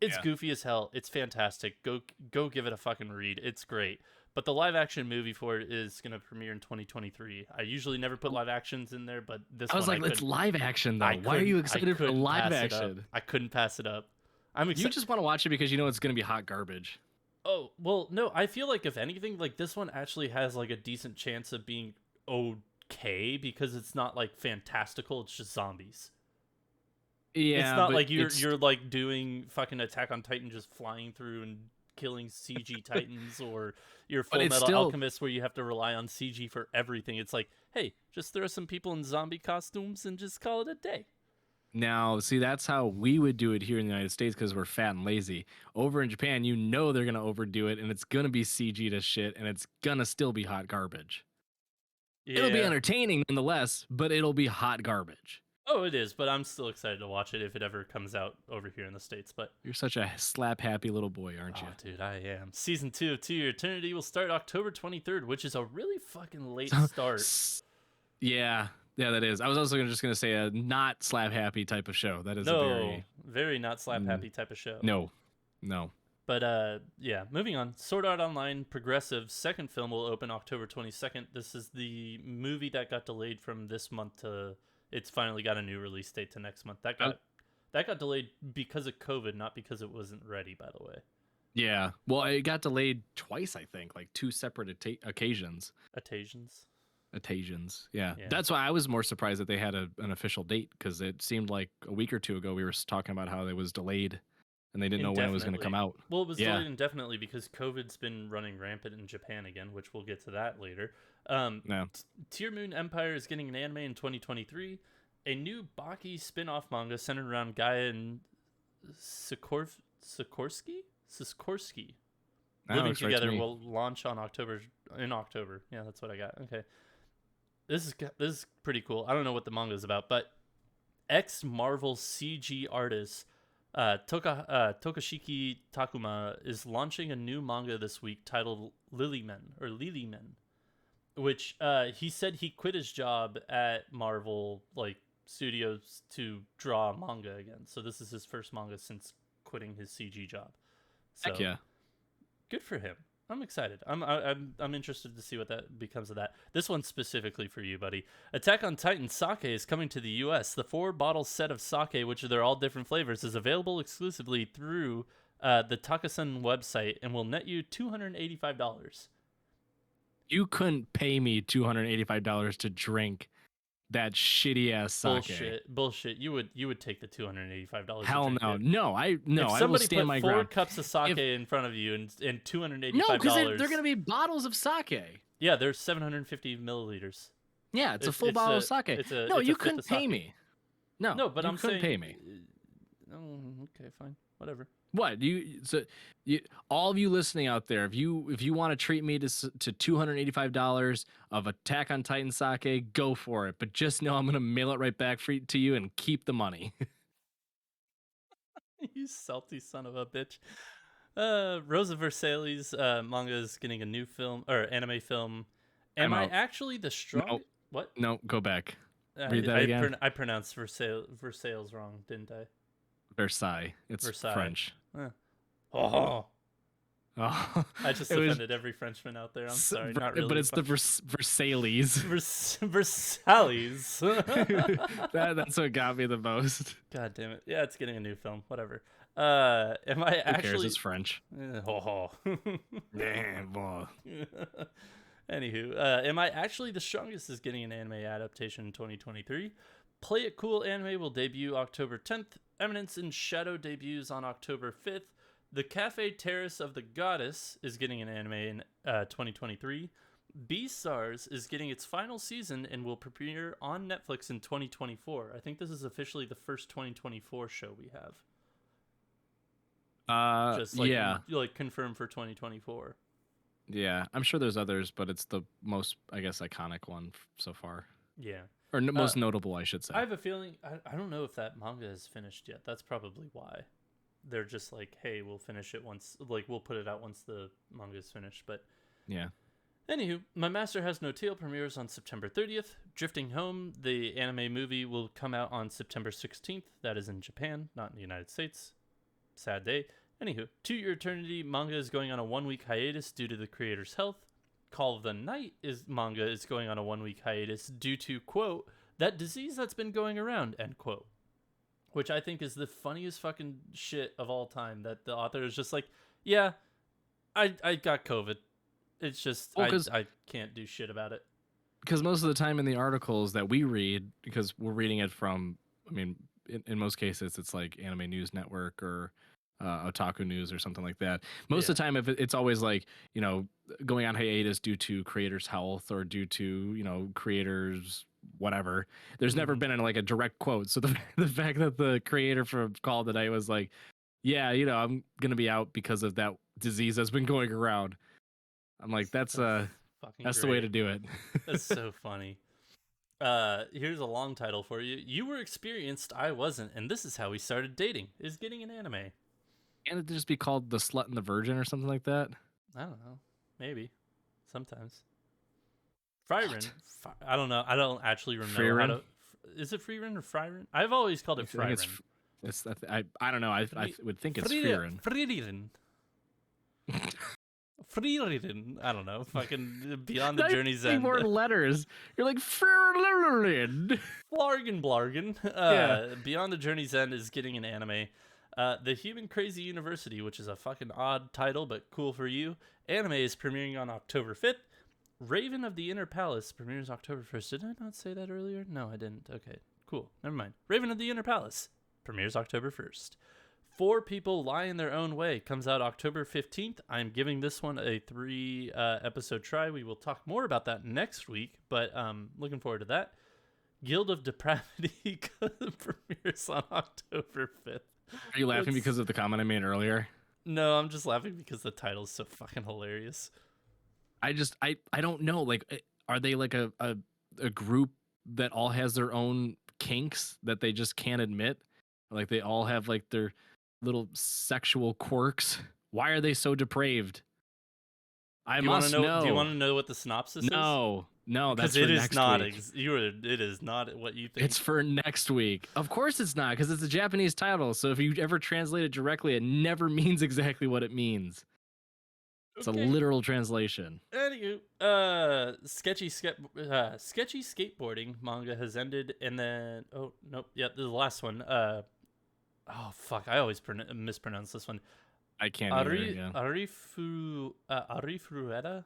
It's goofy as hell. It's fantastic. Go give it a fucking read. It's great. But the live-action movie for it is going to premiere in 2023. I usually never put live actions in there, but this one I was like, it's live action, though. Why are you excited for live action? I couldn't pass it up. I'm excited. You just want to watch it because you know it's going to be hot garbage. Oh, well, no. I feel like, if anything, like this one actually has like a decent chance of being okay because it's not like fantastical. It's just zombies. Yeah, it's not like you're like doing fucking Attack on Titan, just flying through and killing CG Titans, or your Full Metal Alchemist where you have to rely on CG for everything. It's like, hey, just throw some people in zombie costumes and just call it a day. Now, see, that's how we would do it here in the United States because we're fat and lazy. Over in Japan, you know they're going to overdo it, and it's going to be CG to shit, and it's going to still be hot garbage. Yeah. It'll be entertaining nonetheless, but it'll be hot garbage. Oh, it is, but I'm still excited to watch it if it ever comes out over here in the States. But you're such a slap-happy little boy, aren't you? Oh, dude, I am. Season 2 of To Your Eternity will start October 23rd, which is a really fucking late start. Yeah, that is. I was also just going to say a not slap-happy type of show. That is a very not slap-happy type of show. No. But, yeah, moving on. Sword Art Online Progressive second film will open October 22nd. This is the movie that got delayed from this month to... It's finally got a new release date to next month. That got delayed because of COVID, not because it wasn't ready, by the way. Yeah. Well, it got delayed twice, I think, like 2 separate occasions. Occasions. Yeah. That's why I was more surprised that they had an official date, because it seemed like a week or two ago we were talking about how it was delayed and they didn't know when it was going to come out. Well, it was delayed indefinitely because COVID's been running rampant in Japan again, which we'll get to that later. Tear Moon Empire is getting an anime in 2023. A new Baki spin-off manga centered around Gaia and Sikorsky living together will launch in October. Yeah, that's what I got. Okay. This is pretty cool. I don't know what the manga is about, but ex-Marvel CG artist Tokashiki Takuma is launching a new manga this week titled Lilymen, which he said he quit his job at Marvel Studios to draw manga again. So this is his first manga since quitting his CG job. So, heck yeah. Good for him. I'm excited. I'm interested to see what that becomes of that. This one's specifically for you, buddy. Attack on Titan sake is coming to the U.S. The 4-bottle set of sake, which they're all different flavors, is available exclusively through the Takasan website and will net you $285. You couldn't pay me $285 to drink that shitty ass sake. Bullshit. You would take the $285. Hell no. It. No, I will stand my ground. If somebody put 4 cups of sake in front of you and $285. No, because they're gonna be bottles of sake. Yeah, they're 750 milliliters. Yeah, it's a full bottle of sake. You couldn't pay me. No, but I'm saying pay me. Oh, okay, fine, whatever. What all of you listening out there, if you want to treat me to $285 of Attack on Titan sake, go for it. But just know I'm gonna mail it right back to you and keep the money. You salty son of a bitch. Rosa Versailles manga is getting a new film or anime film. Am I actually the strong? No. What? No, go back. Read that again. I pronounced Versailles wrong, didn't I? Versailles. It's Versailles. French. Oh. I just offended every Frenchman out there. I'm sorry, not really. But it's the Versailles. Versailles. That's what got me the most. God damn it. Yeah, it's getting a new film. Whatever. Am I actually... Who cares? It's French. Anywho, Am I Actually the Strongest is getting an anime adaptation in 2023. Play It Cool anime will debut October 10th. Eminence in Shadow debuts on October 5th. The Cafe Terrace of the Goddess is getting an anime in 2023. Beastars is getting its final season and will premiere on Netflix in 2024. I think this is officially the first 2024 show we have. Confirmed for 2024. Yeah, I'm sure there's others, but it's the most, I guess, iconic one so far. Yeah. Or most notable, I should say. I have a feeling, I don't know if that manga is finished yet. That's probably why. They're just like, hey, we'll finish it once, we'll put it out once the manga is finished. But yeah. Anywho, My Master Has No Tail premieres on September 30th. Drifting Home, the anime movie, will come out on September 16th. That is in Japan, not in the United States. Sad day. Anywho, To Your Eternity manga is going on a 1-week hiatus due to the creator's health. Call of the Night manga is going on a 1-week hiatus due to, quote, that disease that's been going around, end quote. Which I think is the funniest fucking shit of all time, that the author is just like, yeah, I got COVID. It's just, I can't do shit about it. Because most of the time in the articles that we read, because we're reading it from, in most cases, it's like Anime News Network or Otaku News or something like that. Most of the time, if it's always like, going on hiatus due to creators' health or due to, creators' whatever. There's never been a direct quote. So the fact that the creator for Call of the Night was like, yeah, I'm going to be out because of that disease that's been going around. I'm like, that's the way to do it. That's so funny. Here's a long title for you. You Were Experienced, I Wasn't, and This Is How We Started Dating is getting an anime. Can't it just be called The Slut and the Virgin or something like that? I don't know. Maybe. Sometimes. Fryrin. I don't know. I don't actually remember how to... Is it Freerin or Fryrin? I've always called it Fryrin. I don't know. I would think it's Freerin. Fririn. I don't know. Fucking Beyond the Journey's End. More letters. You're like Fririn. Blargen. Beyond the Journey's End is getting an anime. The Human Crazy University, which is a fucking odd title, but cool for you. Anime is premiering on October 5th. Raven of the Inner Palace premieres October 1st. Did I not say that earlier? No, I didn't. Okay, cool. Never mind. Raven of the Inner Palace premieres October 1st. 4 People Lie in Their Own Way comes out October 15th. I'm giving this one a 3 episode try. We will talk more about that next week, but looking forward to that. Guild of Depravity premieres on October 5th. Are you laughing because of the comment I made earlier? No, I'm just laughing because the title's so fucking hilarious. I don't know. Like, are they like a group that all has their own kinks that they just can't admit? Like they all have like their little sexual quirks. Why are they so depraved? I must know. Do you want to know what the synopsis is? No, that's for next week. It is not what you think. It's for next week. Of course it's not, because it's a Japanese title. So if you ever translate it directly, it never means exactly what it means. It's a literal translation. Anywho, sketchy skateboarding manga has ended, and then the last one. Oh fuck, I always mispronounce this one. I can't either. Yeah. Arifureta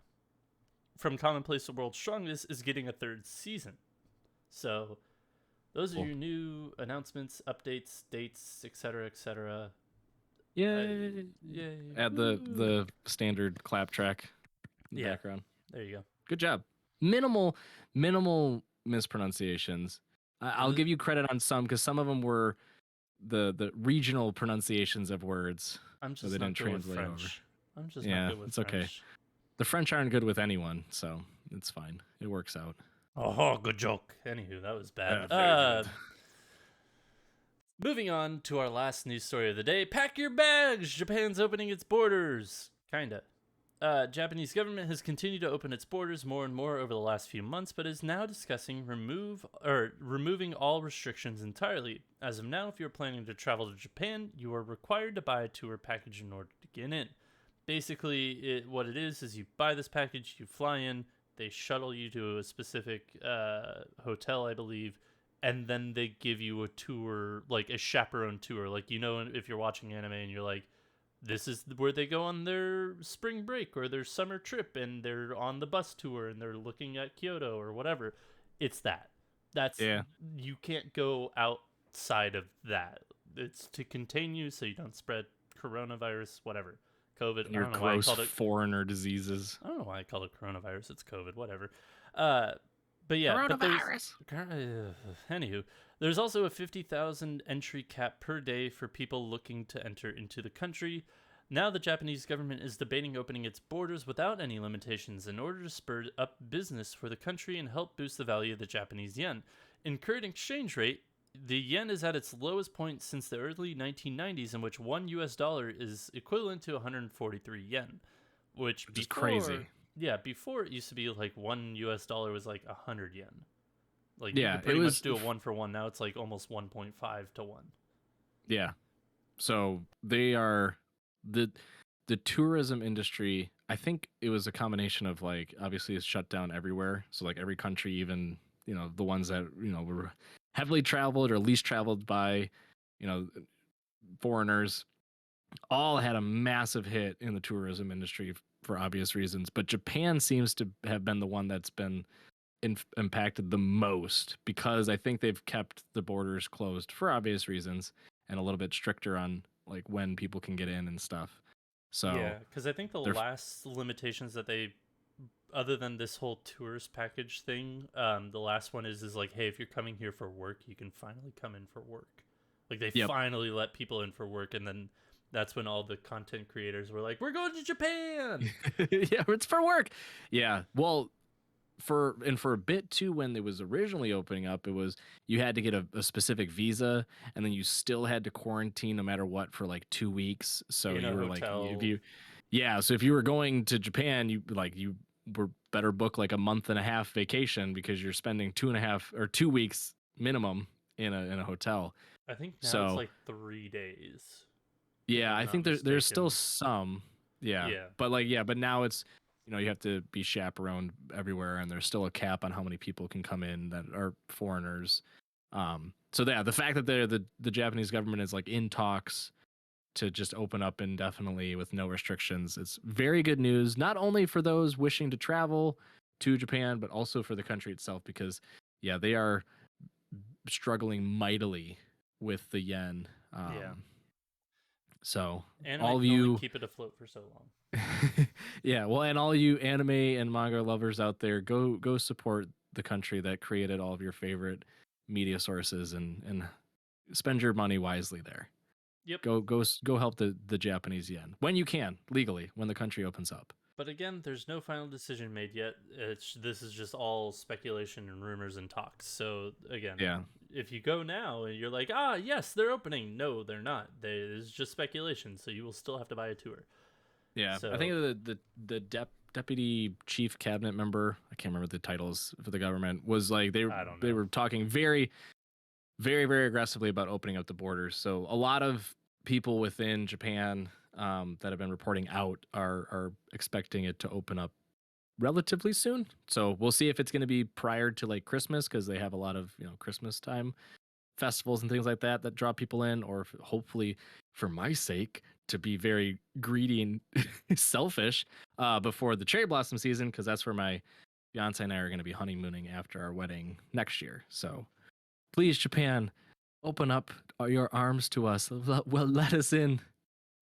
from Commonplace to World's Strongest is getting a third season. So those are your new announcements, updates, dates, etc., etc. Yay! Add the standard clap track in the background. There you go. Good job. Minimal mispronunciations. I'll give you credit on some because some of them were the regional pronunciations of words. I'm just not good with French. I'm just not good with it's French. Okay. The French aren't good with anyone, so it's fine. It works out. Oh, good joke. Anywho, that was bad. Moving on to our last news story of the day. Pack your bags! Japan's opening its borders. Kinda. Japanese government has continued to open its borders more and more over the last few months, but is now discussing removing all restrictions entirely. As of now, if you're planning to travel to Japan, you are required to buy a tour package in order to get in. Basically, what it is you buy this package, you fly in, they shuttle you to a specific hotel, I believe, and then they give you a tour, like a chaperone tour. Like, you know, if you're watching anime and you're like, this is where they go on their spring break or their summer trip, and they're on the bus tour and they're looking at Kyoto or whatever. It's that. You can't go outside of that. It's to contain you so you don't spread coronavirus, whatever. COVID. Your gross foreigner diseases. I don't know why I call it coronavirus. It's COVID, whatever. But yeah, coronavirus. Anywho, there's also a 50,000 entry cap per day for people looking to enter into the country. Now the Japanese government is debating opening its borders without any limitations in order to spur up business for the country and help boost the value of the Japanese yen. In current exchange rate, the yen is at its lowest point since the early 1990s, in which $1 is equivalent to 143 yen, which is crazy. Yeah, before it used to be like $1 was like 100 yen. Like, yeah, you could pretty much do a 1-for-1. Now it's like almost 1.5 to 1. Yeah. So they are the tourism industry. I think it was a combination of, like, obviously it's shut down everywhere. So like every country, even, you know, the ones that, you know, were heavily traveled or least traveled by, you know, foreigners, all had a massive hit in the tourism industry for obvious reasons. But Japan seems to have been the one that's been impacted the most, because I think they've kept the borders closed for obvious reasons and a little bit stricter on like when people can get in and stuff. So yeah, because I think the last limitations that they, other than this whole tourist package thing, the last one is like, hey, if you're coming here for work, you can finally come in for work. Like, they finally let people in for work, and then that's when all the content creators were like, we're going to Japan. Yeah, it's for work. Yeah, well, for a bit too, when it was originally opening up, it was you had to get a specific visa, and then you still had to quarantine no matter what for like 2 weeks. So you were hotel. Like, so if you were going to Japan, you were better book like a month and a half vacation, because you're spending 2.5 or 2 weeks minimum in a hotel. I think now it's like 3 days. Yeah, I think there's still some. Yeah. But now it's, you know, you have to be chaperoned everywhere, and there's still a cap on how many people can come in that are foreigners. So the fact that the Japanese government is like in talks to just open up indefinitely with no restrictions, it's very good news, not only for those wishing to travel to Japan, but also for the country itself, because they are struggling mightily with the yen. So anime all of can you only keep it afloat for so long. Yeah, well, and all you anime and manga lovers out there, go support the country that created all of your favorite media sources, and spend your money wisely there. Yep. Go help the Japanese yen when you can, legally, when the country opens up. But again, there's no final decision made yet. This is just all speculation and rumors and talks. So again, if you go now and you're like, yes, they're opening. No, they're not. It's just speculation. So you will still have to buy a tour. Yeah, so, I think the deputy chief cabinet member, I can't remember the titles for the government, was like they were talking very, very, very aggressively about opening up the borders. So a lot of people within Japan that have been reporting out are expecting it to open up relatively soon. So we'll see if it's going to be prior to like Christmas, because they have a lot of Christmas time festivals and things like that that draw people in, or hopefully for my sake to be very greedy and selfish before the cherry blossom season, because that's where my fiance and I are going to be honeymooning after our wedding next year. So please, Japan, open up your arms to us. Well, let us in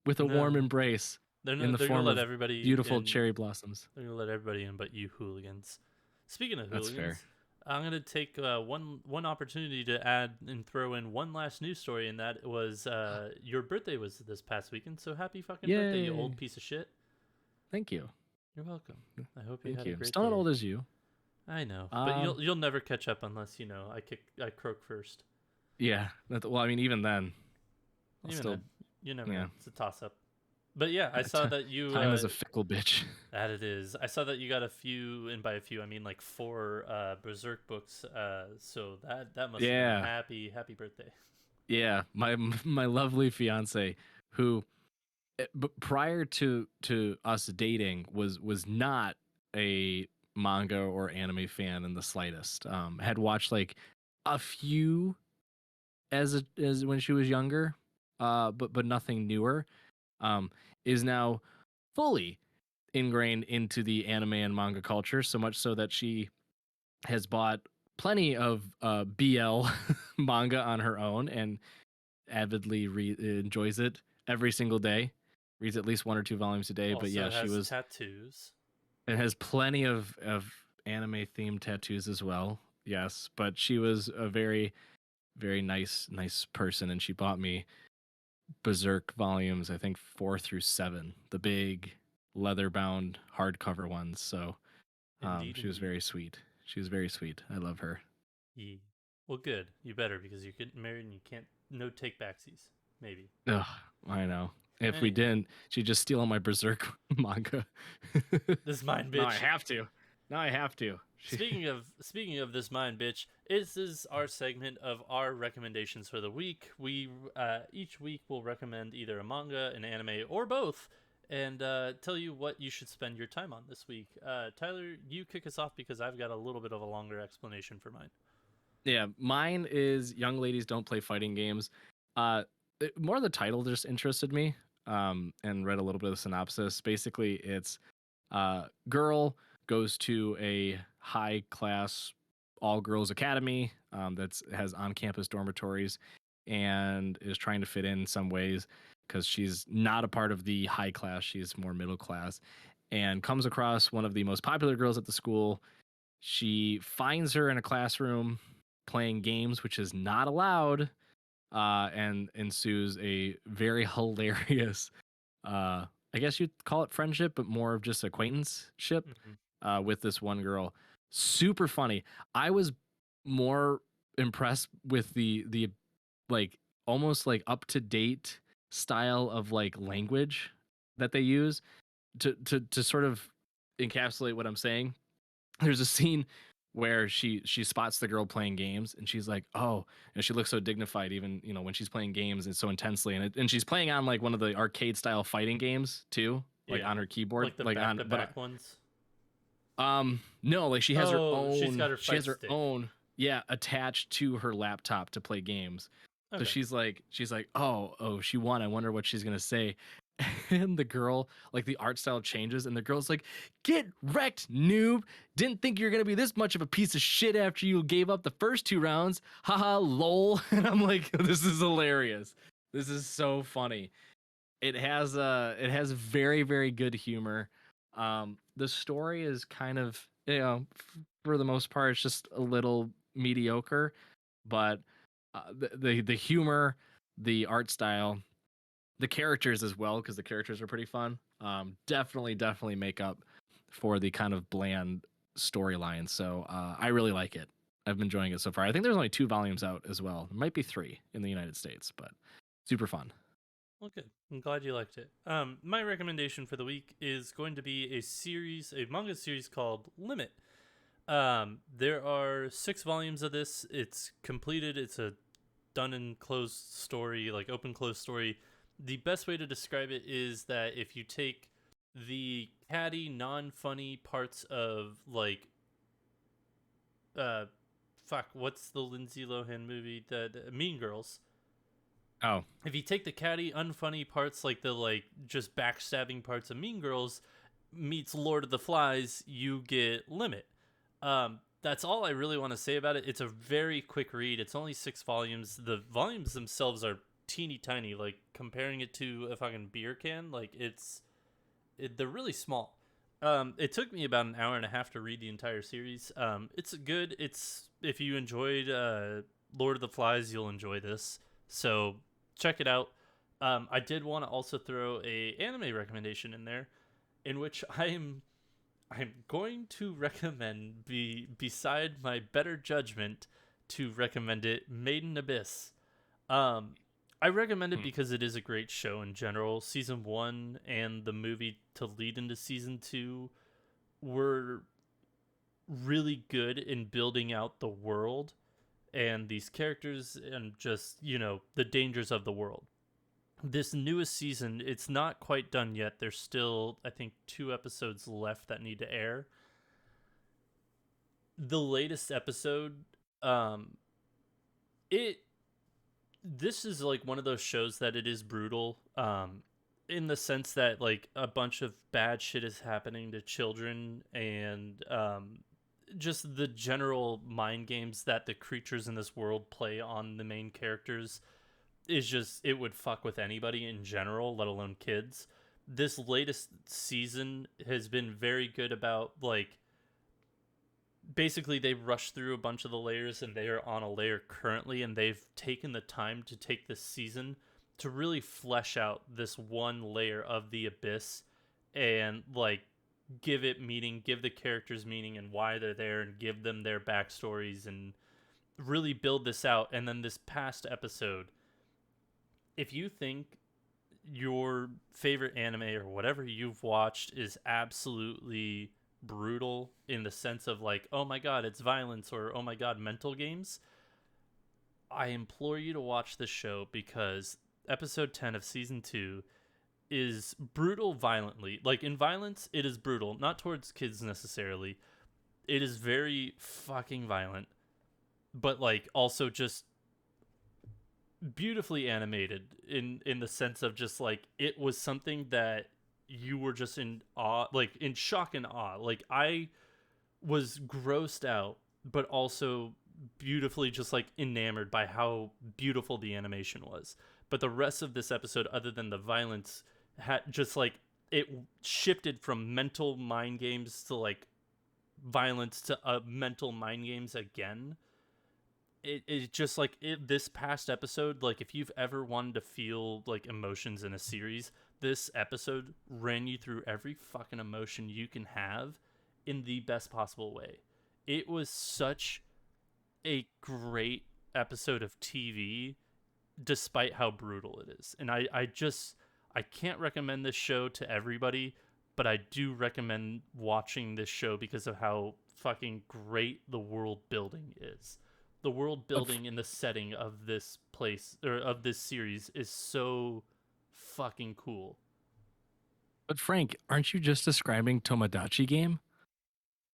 with a warm embrace in the form of beautiful cherry blossoms. They're gonna let everybody in, but you hooligans. Speaking of That's hooligans, fair. I'm gonna take one opportunity to add and throw in one last news story, and that was your birthday was this past weekend. So happy fucking birthday, you old piece of shit! Thank you. You're welcome. I hope you had a great Still day. not old as you. I know, but you'll never catch up unless I croak first. Yeah. Well, I mean, even then, you never know. It's a toss up. But yeah, I saw that you time is a fickle bitch. That it is. I saw that you got a few, and by a few I mean like 4 Berserk books. So that must be happy birthday. Yeah, my lovely fiance, who prior to us dating was not a manga or anime fan in the slightest. Had watched like a few as when she was younger, but nothing newer. Is now fully ingrained into the anime and manga culture, so much so that she has bought plenty of BL manga on her own and avidly enjoys it every single day. Reads at least 1 or 2 volumes a day. Also but yeah, has she was tattoos. And has plenty of anime themed tattoos as well. Yes, but she was a very, very nice person, and she bought me Berserk volumes, I think 4 through 7, the big leather bound hardcover ones. So she was very sweet. She was very sweet. I love her. Yeah. Well, good. You better, because you're getting married and you can't take backsies. Maybe. Ugh, I know. If we didn't, she'd just steal all my Berserk manga. This mine bitch. Now I have to. Speaking of this mine bitch, this is our segment of our recommendations for the week. We each week will recommend either a manga, an anime, or both, and tell you what you should spend your time on this week. Tyler, you kick us off, because I've got a little bit of a longer explanation for mine. Yeah, mine is Young Ladies Don't Play Fighting Games. More the title just interested me, and read a little bit of the synopsis. Basically, it's girl goes to a high class all girls academy that has on campus dormitories, and is trying to fit in some ways because she's not a part of the high class. She's more middle class, and comes across one of the most popular girls at the school. She finds her in a classroom playing games, which is not allowed, and ensues a very hilarious, I guess you'd call it friendship, but more of just acquaintanceship with this one girl. Super funny. I was more impressed with the like almost like up to date style of like language that they use to sort of encapsulate what I'm saying. There's a scene where she spots the girl playing games, and she's like, oh, and she looks so dignified, even when she's playing games and so intensely, and she's playing on like one of the arcade style fighting games too, like on her keyboard, like the back-to-back ones. No, like she has her own. She's got her she has her stick. own, attached to her laptop to play games. Okay. So she's like, oh, she won. I wonder what she's gonna say. And the girl, like the art style changes, and the girl's like, get wrecked, noob. Didn't think you're gonna be this much of a piece of shit after you gave up the first 2 rounds. Haha, lol. And I'm like, this is hilarious. This is so funny. It has very, very good humor. The story is kind of, for the most part, it's just a little mediocre, but the humor, the art style, the characters as well, because the characters are pretty fun. Definitely make up for the kind of bland storyline. So I really like it. I've been enjoying it so far. I think there's only 2 volumes out as well. There might be 3 in the United States, but super fun. Well, good. I'm glad you liked it. My recommendation for the week is going to be a manga series called Limit. There are 6 volumes of this. It's completed. It's a done and closed story, like open closed story. The best way to describe it is that if you take the catty, non-funny parts of like, what's the Lindsay Lohan movie? The Mean Girls. Oh, If you take the catty, unfunny parts, like the like just backstabbing parts of Mean Girls, meets Lord of the Flies, you get Limit. That's all I really want to say about it. It's a very quick read. It's only 6 volumes. The volumes themselves are teeny tiny. Like comparing it to a fucking beer can, like they're really small. It took me about an hour and a half to read the entire series. It's good. It's if you enjoyed Lord of the Flies, you'll enjoy this. So check it out. I did want to also throw a anime recommendation in there, in which I'm going to recommend, beside my better judgment, to recommend it, Maiden Abyss. I recommend it because it is a great show in general. Season 1 and the movie to lead into Season 2 were really good in building out the world and these characters and just, the dangers of the world. This newest season, it's not quite done yet. There's still, I think, 2 episodes left that need to air. The latest episode, this is like one of those shows that it is brutal, in the sense that like a bunch of bad shit is happening to children, and just the general mind games that the creatures in this world play on the main characters is just, it would fuck with anybody in general, let alone kids. This latest season has been very good about like, basically they rushed through a bunch of the layers and they are on a layer currently, and they've taken the time to take this season to really flesh out this one layer of the abyss and like give it meaning, give the characters meaning and why they're there, and give them their backstories and really build this out. And then this past episode, if you think your favorite anime or whatever you've watched is absolutely brutal in the sense of like, oh my god, it's violence, or oh my god, mental games, I implore you to watch this show, because episode 10 of season 2 is brutal violently. Like in violence, it is brutal, not towards kids necessarily. It is very fucking violent, but like also just beautifully animated in the sense of just like, it was something that you were just in awe, like in shock and awe. Like I was grossed out, but also beautifully just like enamored by how beautiful the animation was. But the rest of this episode, other than the violence, had just like, it shifted from mental mind games to like violence to mental mind games again. It just like this past episode, like if you've ever wanted to feel like emotions in a series, this episode ran you through every fucking emotion you can have in the best possible way. It was such a great episode of TV, despite how brutal it is. And I can't recommend this show to everybody, but I do recommend watching this show because of how fucking great the world building is. The world building in the setting of this place, or of this series, is so fucking cool. But Frank, aren't you just describing Tomodachi Game?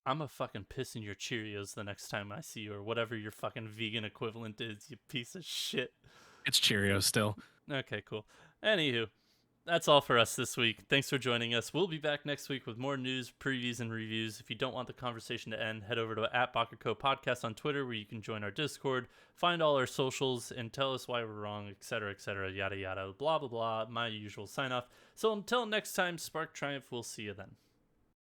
I'm a fucking piss in your Cheerios the next time I see you, or whatever your fucking vegan equivalent is, you piece of shit. It's Cheerios still. Okay, cool. Anywho, that's all for us this week. Thanks for joining us. We'll be back next week with more news, previews, and reviews. If you don't want the conversation to end, head over to @Baka&Co podcast on Twitter, where you can join our Discord, find all our socials, and tell us why we're wrong, etc., yada yada, blah blah blah, my usual sign off. So until next time, Spark Triumph, we'll see you then.